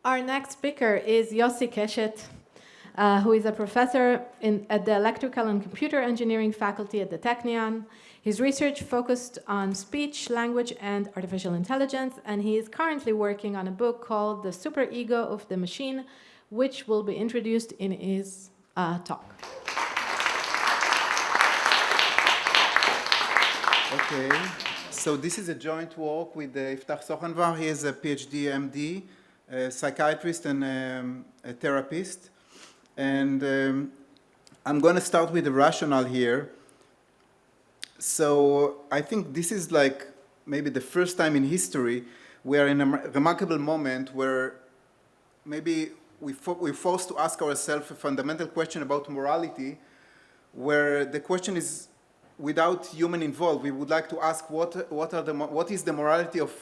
Our next speaker is Yisi Keshet, who is a professor at the Electrical and Computer Engineering faculty at the Technion. His research focused on speech, language, and artificial intelligence, and he is currently working on a book called The Superego of the Machine, which will be introduced in his talk. Okay, so this is a joint work with Iftach Sochenvar. He is a PhD, MD, a psychiatrist and a therapist. And I'm going to start with the rationale here. So I think this is like maybe the first time in history we are in a remarkable moment where maybe we're forced to ask ourselves a fundamental question about morality, where the question is, without human involved, we would like to ask what is the morality of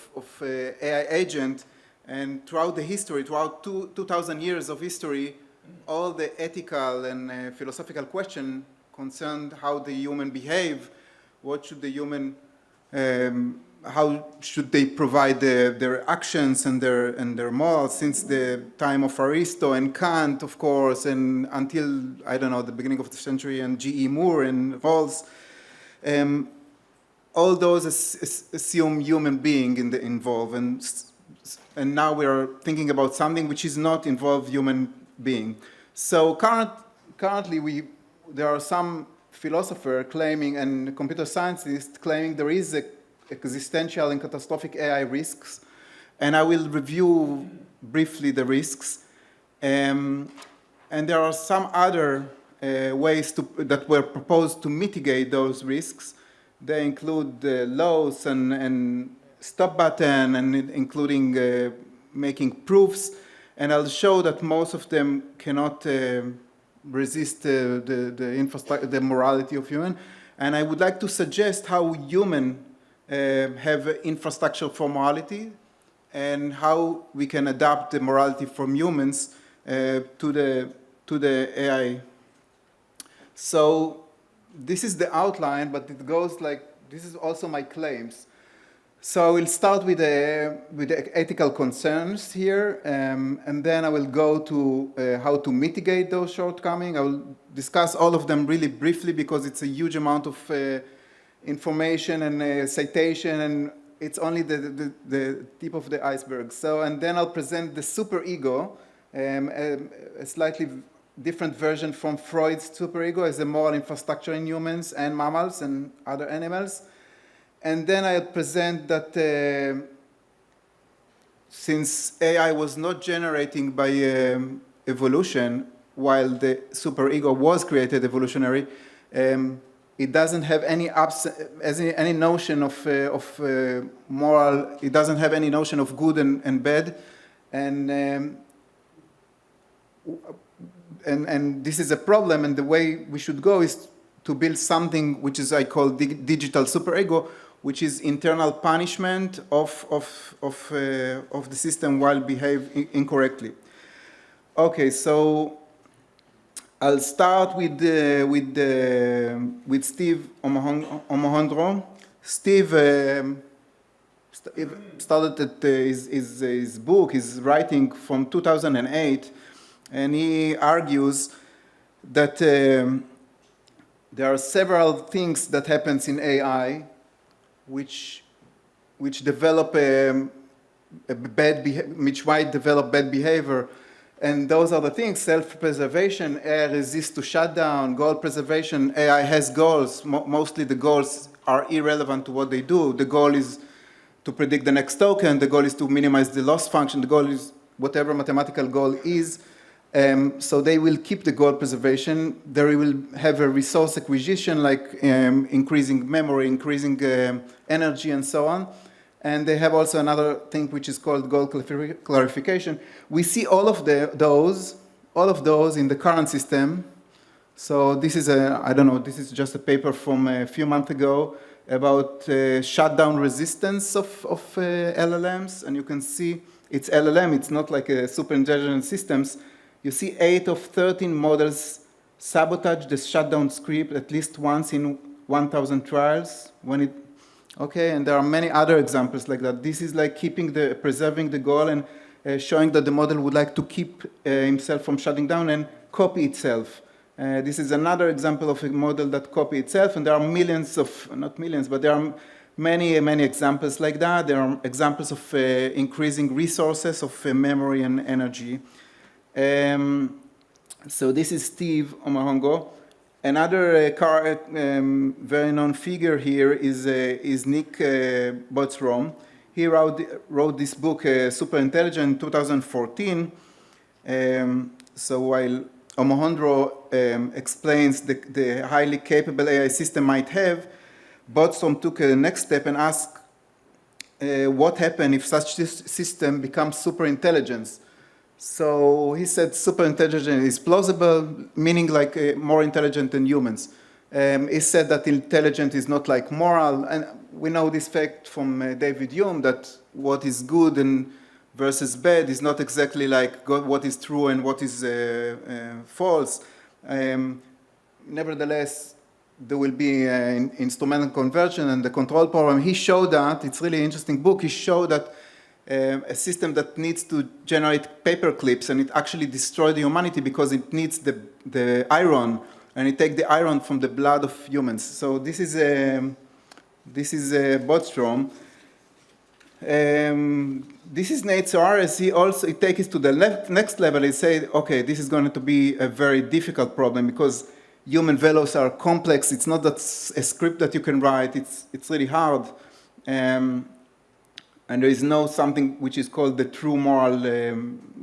AI agent, and throughout the history, throughout 2,000 years of history, all the ethical and philosophical questions concerned how the human behave, what should the human, how should they provide their actions and their morals since the time of Aristotle and Kant, of course, and until, I don't know, the beginning of the century, and G.E. Moore and Rawls. All those assume human being involved, and now we are thinking about something which is not involved human being. So currently there are some philosophers claiming and computer scientists claiming there is existential and catastrophic AI risks, and I will review briefly the risks. And there are some other ways that were proposed to mitigate those risks. They include laws and stop button, and including making proofs. And I'll show that most of them cannot resist the morality of human. And I would like to suggest how human have infrastructure for morality, and how we can adapt the morality from humans to the AI. So this is the outline, but it goes like, this is also my claims. So we'll start with the ethical concerns here, and then I will go to how to mitigate those shortcomings. I will discuss all of them really briefly because it's a huge amount of information and citation, and it's only the tip of the iceberg. So, and then I'll present the superego, a slightly different version from Freud's superego as a moral infrastructure in humans and mammals and other animals. And then I'll present that since AI was not generating by evolution, while the superego was created evolutionary, it doesn't have any notion of moral. It doesn't have any notion of good and bad, and this is a problem. And the way we should go is to build something which is I call digital superego, which is internal punishment of the system while behave incorrectly. Okay, so I'll start with Steve Omohundro. Steve started his book, his writing from 2008, and he argues that there are several things that happens in AI which develop which might develop bad behavior. And those are the things: self-preservation, AI resists to shutdown, goal preservation, AI has goals. Mostly the goals are irrelevant to what they do. The goal is to predict the next token, the goal is to minimize the loss function, the goal is whatever mathematical goal is. So they will keep the goal preservation. They will have a resource acquisition, like increasing memory, increasing energy, and so on. And they have also another thing which is called goal clarification. We see all of those in the current system. So this is I don't know, this is just a paper from a few months ago about shutdown resistance of LLMs. And you can see it's LLM, it's not like a super intelligent systems. You see 8 of 13 models sabotage the shutdown script at least once in 1,000 trials. Okay, and there are many other examples like that. This is like preserving the goal, and showing that the model would like to keep himself from shutting down and copy itself. This is another example of a model that copies itself, and there are millions of, not millions, but there are many examples like that. There are examples of increasing resources of memory and energy. So this is Steve Omahongo. Another very known figure here is Nick Bostrom. He wrote this book, Super Intelligent, in 2014. So while Omohundro explains the highly capable AI system might have, Bostrom took a next step and asked what happens if such system becomes super intelligence. So he said super intelligent is plausible, meaning like more intelligent than humans. He said that intelligent is not like moral, and we know this fact from David Hume that what is good and versus bad is not exactly like what is true and what is false. Nevertheless, there will be instrumental conversion and the control problem. He showed that, it's really interesting book, he showed that a system that needs to generate paper clips and it actually destroys the humanity because it needs the iron, and it takes the iron from the blood of humans. So this is Bostrom. This is Nate Soares. He takes it to the next level. He said, okay, this is going to be a very difficult problem because human values are complex. It's not that a script that you can write. It's really hard. And there is no something which is called the true moral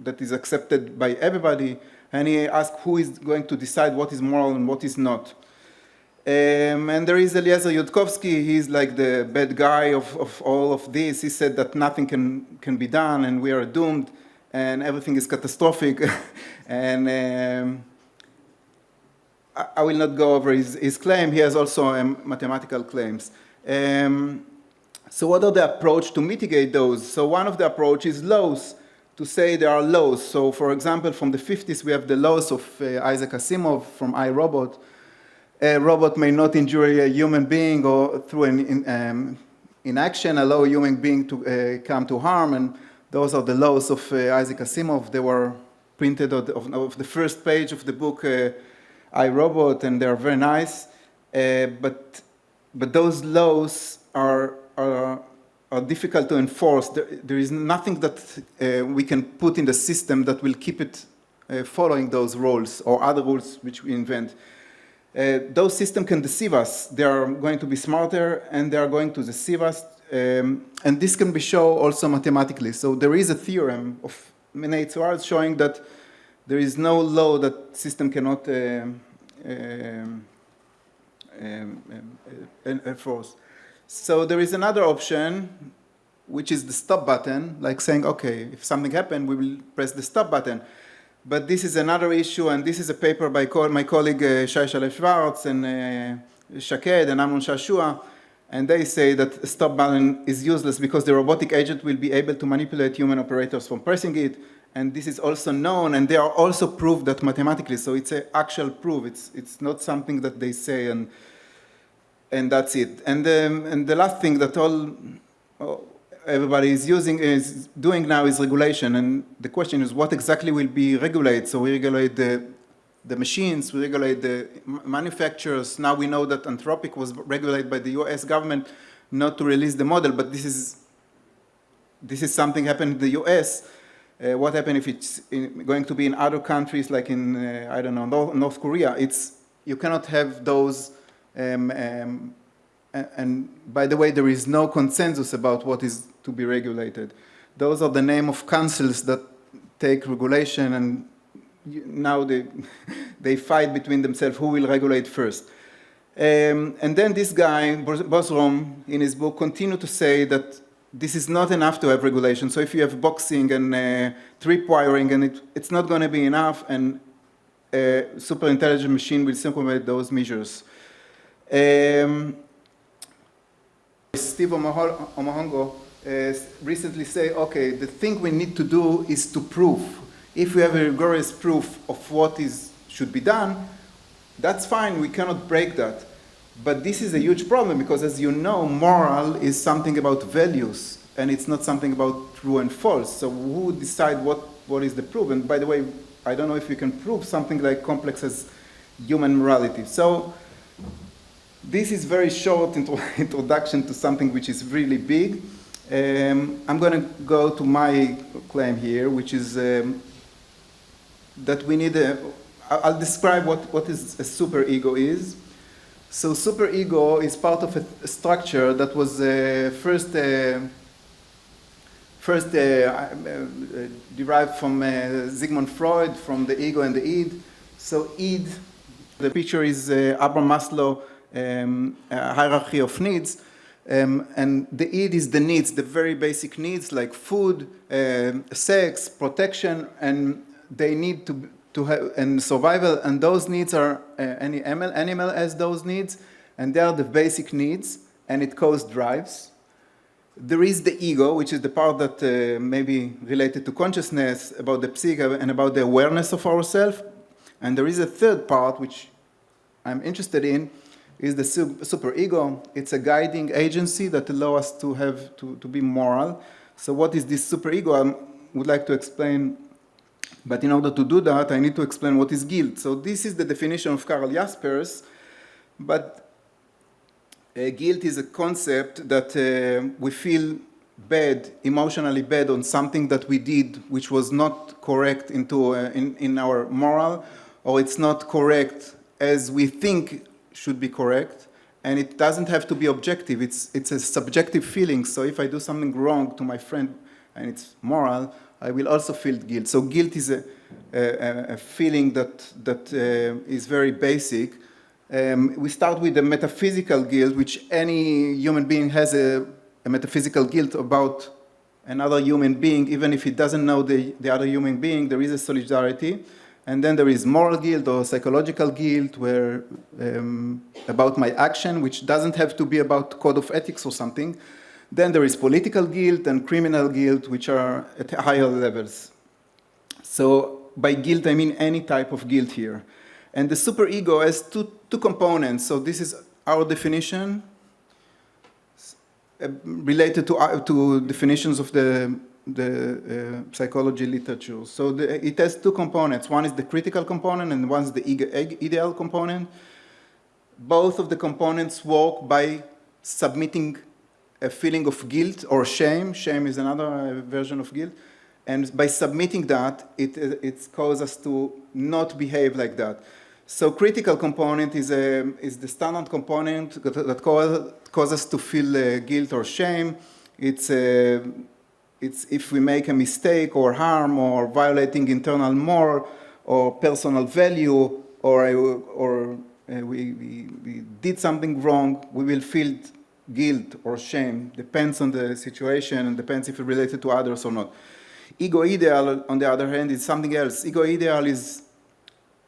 that is accepted by everybody. And he asked who is going to decide what is moral and what is not. And there is Eliezer Yudkowsky. He's like the bad guy of all of this. He said that nothing can be done and we are doomed and everything is catastrophic. And I will not go over his claim. He has also mathematical claims. So what are the approach to mitigate those? So one of the approaches is laws, to say there are laws. So for example, from the 50s, we have the laws of Isaac Asimov from iRobot. A robot may not injure a human being or through an inaction allow a human being to come to harm. And those are the laws of Isaac Asimov. They were printed of the first page of the book iRobot, and they're very nice. But those laws are difficult to enforce. There is nothing that we can put in the system that will keep it following those rules or other rules which we invent. Those systems can deceive us. They are going to be smarter and they are going to deceive us. And this can be shown also mathematically. So there is a theorem of Nate Soares showing that there is no law that system cannot enforce. So there is another option, which is the stop button, like saying, okay, if something happened, we will press the stop button. But this is another issue, and this is a paper by my colleague Shai Shalev-Schwartz and Shaked and Amnon Shashua, and they say that the stop button is useless because the robotic agent will be able to manipulate human operators from pressing it, and this is also known, and they are also proved that mathematically, so it's an actual proof. It's not something that they say and that's it. And the last thing that everybody is doing now is regulation. And the question is, what exactly will be regulated? So we regulate the machines, we regulate the manufacturers. Now we know that Anthropic was regulated by the US government not to release the model, but this is something happened in the US. What happened if it's going to be in other countries, like in, I don't know, North Korea? You cannot have those. And by the way, there is no consensus about what is to be regulated. Those are the name of councils that take regulation, and now they fight between themselves who will regulate first. And then this guy, Bostrom, in his book, continued to say that this is not enough to have regulation. So if you have boxing and tripwiring, and it's not going to be enough, and a super intelligent machine will circumvent those measures. Steve Omahongo recently said, okay, the thing we need to do is to prove. If we have a rigorous proof of what should be done, that's fine, we cannot break that. But this is a huge problem because, as you know, moral is something about values. and it's not something about true and false. So who decide what is the proof? And by the way, I don't know if we can prove something like complex as human morality. So this is very short introduction to something which is really big. I'm going to go to my claim here, which is that we need I'll describe what is a superego is. So superego is part of a structure that was first derived from Sigmund Freud, from the ego and the id. So id, the picture is Abraham Maslow hierarchy of needs, and the id is the needs, the very basic needs like food, sex, protection, and they need to have and survival, and those needs are any animal has those needs, and they are the basic needs, and it causes drives. There is the ego, which is the part that may be related to consciousness, about the psyche and about the awareness of ourselves. And there is a third part, which I'm interested in, is the superego. It's a guiding agency that allows us to have to be moral. So what is this superego? I would like to explain, but in order to do that, I need to explain what is guilt. So this is the definition of Karl Jaspers, but guilt is a concept that we feel bad, emotionally bad on something that we did which was not correct in our moral, or it's not correct as we think should be correct, and it doesn't have to be objective. It's a subjective feeling. So if I do something wrong to my friend and it's moral, I will also feel guilt. So guilt is a feeling that is very basic. We start with the metaphysical guilt, which any human being has a metaphysical guilt about another human being, even if he doesn't know the other human being. There is a solidarity. And then there is moral guilt or psychological guilt, where about my action, which doesn't have to be about code of ethics or something. Then there is political guilt and criminal guilt, which are at higher levels. So by guilt, I mean any type of guilt here. And the superego has two components. So this is our definition related to definitions of the psychology literature. So it has two components. One is the critical component and one is the ideal component. Both of the components work by submitting a feeling of guilt or shame. Shame is another version of guilt. And by submitting that, it causes us to not behave like that. So critical component is the standard component that causes us to feel guilt or shame. It's if we make a mistake or harm or violating internal moral or personal value, or we did something wrong, we will feel guilt or shame. Depends on the situation and depends if it's related to others or not. Ego ideal, on the other hand, is something else. Ego ideal is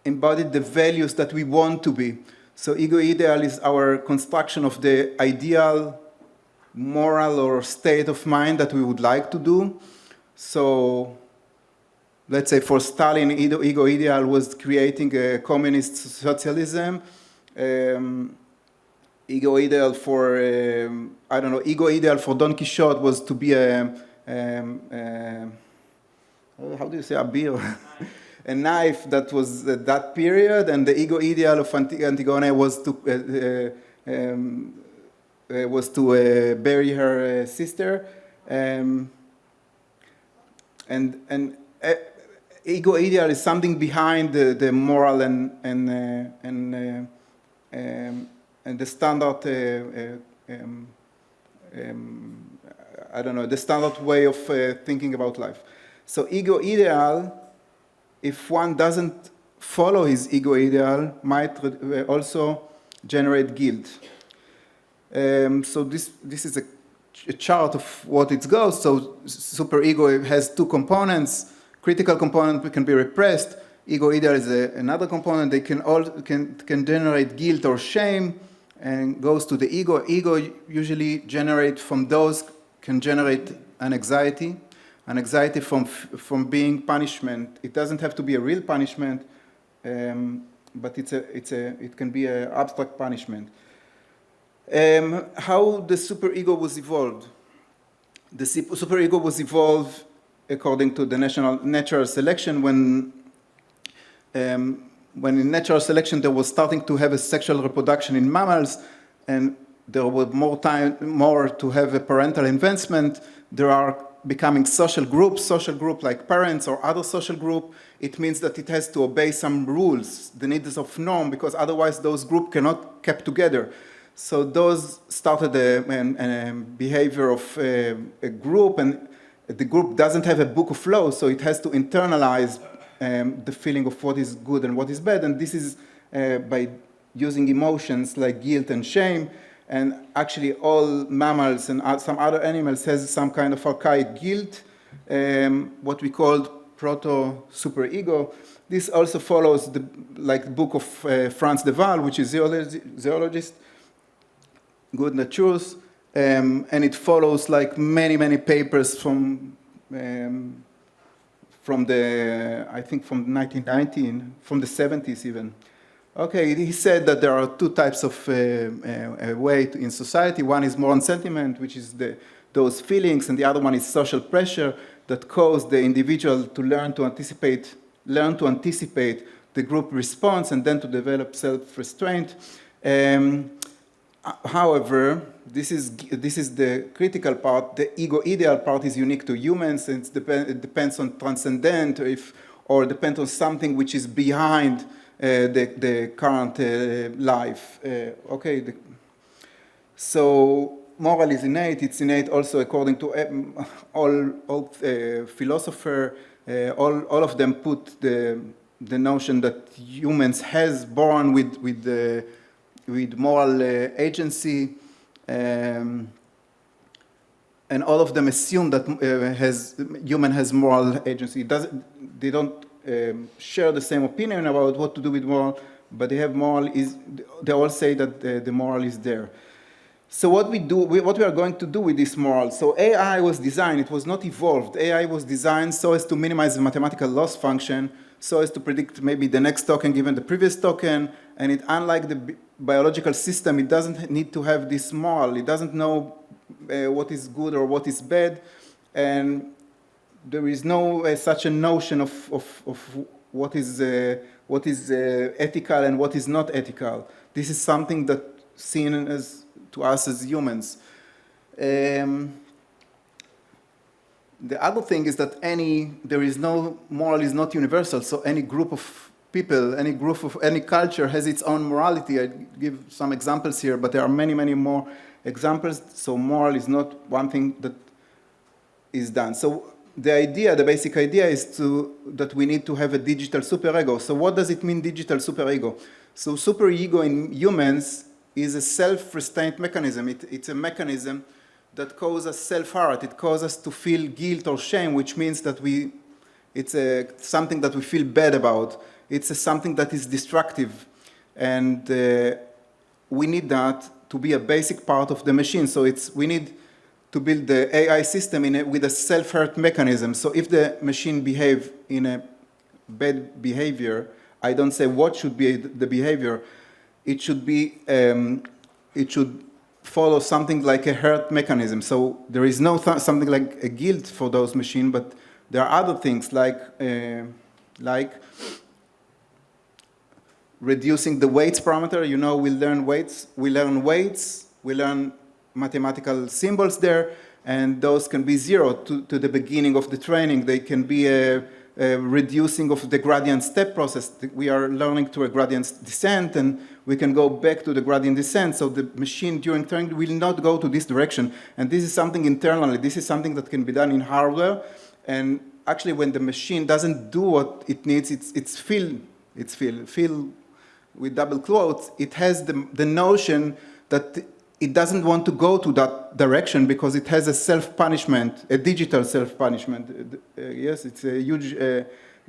embodied the values that we want to be. So ego ideal is our construction of the ideal moral or state of mind that we would like to do. So let's say for Stalin, ego ideal was creating a communist socialism. Ego ideal for, ego ideal for Don Quixote was to be how do you say, a beer? A knife that was at that period, and the ego ideal of Antigone was to bury her sister, and ego ideal is something behind the moral and the standard the standard way of thinking about life. So ego ideal, if one doesn't follow his ego ideal, might also generate guilt. So this is a chart of what it goes. So superego has two components. Critical component can be repressed. Ego ideal is another component. They can generate guilt or shame, and goes to the ego. Ego usually generate from those can generate an anxiety from being punishment. It doesn't have to be a real punishment, but it can be an abstract punishment. How the superego was evolved. The superego was evolved according to the natural selection when in natural selection there was starting to have a sexual reproduction in mammals, and there was more to have a parental advancement. There are becoming social group like parents or other social group. It means that it has to obey some rules, the needs of norm, because otherwise those groups cannot keep together. So those started a behavior of a group, and the group doesn't have a book of laws, so it has to internalize the feeling of what is good and what is bad, and this is by using emotions like guilt and shame. And actually all mammals and some other animals has some kind of archaic guilt, what we call proto-superego. This also follows the book of Franz de Waal, which is zoologist, Good Natures, and it follows like many papers from the, I think from 1919, from the 70s even. Okay, he said that there are two types of way in society. One is moral sentiment, which is those feelings, and the other one is social pressure that cause the individual to learn to anticipate the group response and then to develop self-restraint. However, this is the critical part. The ego-ideal part is unique to humans, and it depends on transcendent or depends on something which is behind the current life. So moral is innate. It's innate also according to all philosophers. All of them put the notion that humans has born with moral agency, and all of them assume that human has moral agency. They don't share the same opinion about what to do with moral, but they have they all say that the moral is there. So what we are going to do with this moral? So AI was designed, it was not evolved. AI was designed so as to minimize the mathematical loss function, so as to predict maybe the next token given the previous token, and it, unlike the biological system, it doesn't need to have this moral. It doesn't know what is good or what is bad, and there is no such a notion of what is ethical and what is not ethical. This is something that seen as to us as humans. The other thing is that moral is not universal, so any group of people, any culture has its own morality. I give some examples here, but there are many more examples, so moral is not one thing that is done. So the basic idea is that we need to have a digital superego. So what does it mean, digital superego? So superego in humans is a self-restraint mechanism. It's a mechanism that causes us self-hurt. It causes us to feel guilt or shame, which means that it's something that we feel bad about. It's something that is destructive. And we need that to be a basic part of the machine. So we need to build the AI system with a self-hurt mechanism. So if the machine behave in a bad behavior, I don't say what should be the behavior. It should follow something like a hurt mechanism. So there is no something like a guilt for those machines, but there are other things like reducing the weights parameter. You know, we learn weights, we learn mathematical symbols there, and those can be zero to the beginning of the training. They can be a reducing of the gradient step process. We are learning to a gradient descent, and we can go back to the gradient descent. So the machine during training will not go to this direction. And this is something internally. This is something that can be done in hardware. And actually, when the machine doesn't do what it needs, it's feel with double quotes, it has the notion that it doesn't want to go to that direction because it has a self-punishment, a digital self-punishment. Yes, it's a huge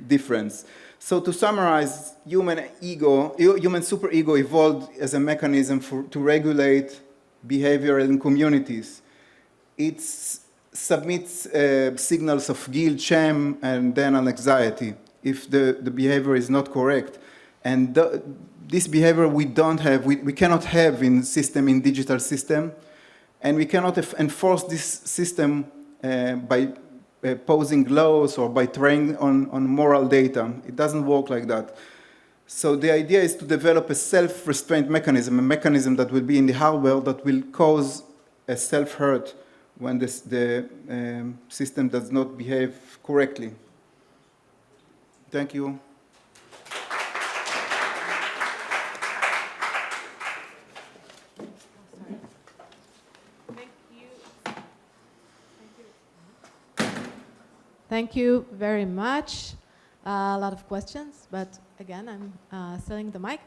difference. So to summarize, human superego evolved as a mechanism to regulate behavior in communities. It submits signals of guilt, shame, and then an anxiety if the behavior is not correct. And this behavior we cannot have in digital system, and we cannot enforce this system by posing laws or by training on moral data. It doesn't work like that. So the idea is to develop a self-restraint mechanism, a mechanism that will be in the hardware that will cause a self-hurt when the system does not behave correctly. Thank you. Thank you very much. A lot of questions, but again, I'm selling the mic.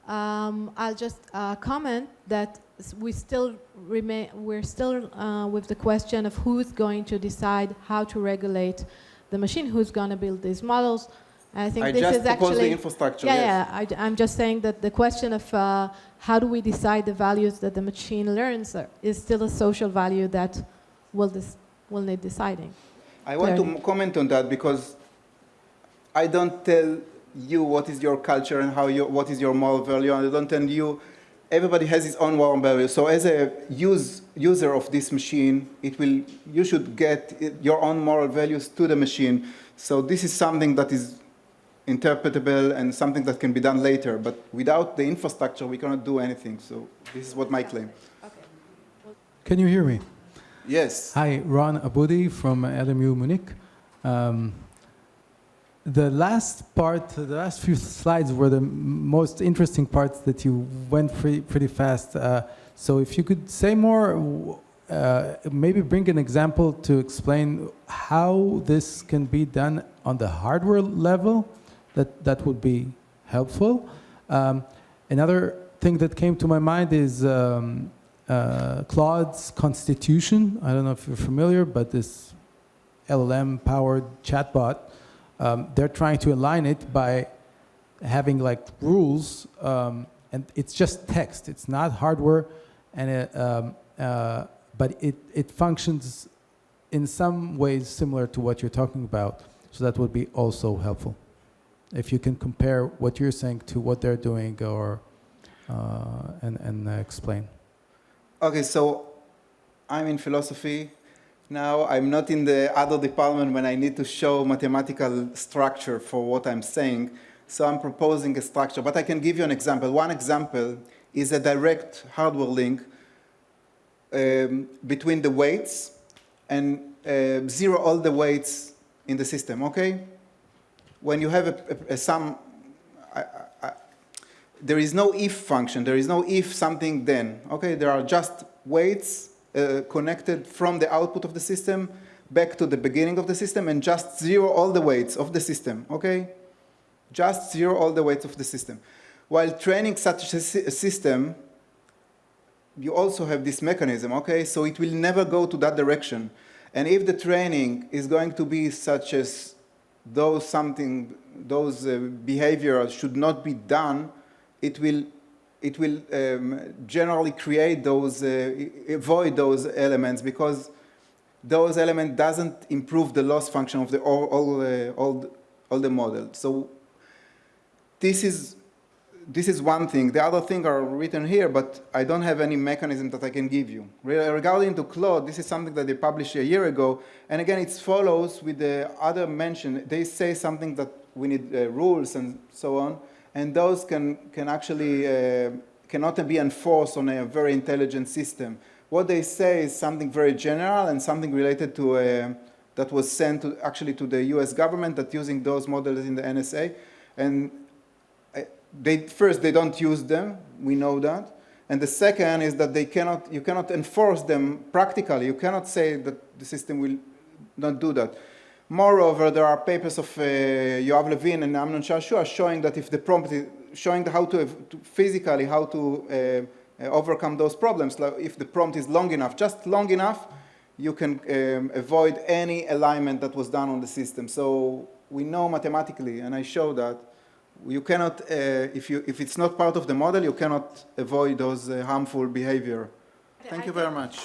I'll just comment that we're still with the question of who's going to decide how to regulate the machine, who's going to build these models. I think this is actually the infrastructure. I'm just saying that the question of how do we decide the values that the machine learns is still a social value that will need deciding. I want to comment on that because I don't tell you what is your culture and what is your moral value, and I don't tell you. Everybody has his own moral value. So as a user of this machine, you should get your own moral values to the machine. So this is something that is interpretable and something that can be done later. But without the infrastructure, we cannot do anything. So this is what my claim. Okay. Can you hear me? Yes. Hi, Ron Aboudi from LMU Munich. The last few slides were the most interesting parts that you went pretty fast. So if you could say more, maybe bring an example to explain how this can be done on the hardware level, that would be helpful. Another thing that came to my mind is Claude's Constitution. I don't know if you're familiar, but this LLM-powered chatbot, they're trying to align it by having like rules, and it's just text. It's not hardware, and but it functions in some ways similar to what you're talking about. So that would be also helpful. If you can compare what you're saying to what they're doing, or and explain. Okay, so I'm in philosophy. Now I'm not in the other department when I need to show mathematical structure for what I'm saying. So I'm proposing a structure, but I can give you an example. One example is a direct hardware link between the weights and zero all the weights in the system, okay? When you have a sum, there is no if function, there is no if something then, okay? There are just weights connected from the output of the system back to the beginning of the system and just zero all the weights of the system, okay? Just zero all the weights of the system. While training such a system, you also have this mechanism, okay? So it will never go to that direction. And if the training is going to be such as those behaviors should not be done, it will generally create those, avoid those elements, because those elements doesn't improve the loss function of all the model. So this is one thing. The other thing are written here, but I don't have any mechanism that I can give you. Regarding to Claude, this is something that they published a year ago, and again, it follows with the other mention. They say something that we need rules and so on, and those can actually cannot be enforced on a very intelligent system. What they say is something very general and something related to that was sent actually to the U.S. government that using those models in the NSA, and they don't use them. We know that. And the second is that you cannot enforce them practically. You cannot say that the system will not do that. Moreover, there are papers of Yoav Levin and Amnon Shashua showing that if the prompt is showing how to physically how to overcome those problems, like if the prompt is long enough, just long enough, you can avoid any alignment that was done on the system. So we know mathematically, and I show that you cannot, if it's not part of the model, you cannot avoid those harmful behavior. Thank you very much.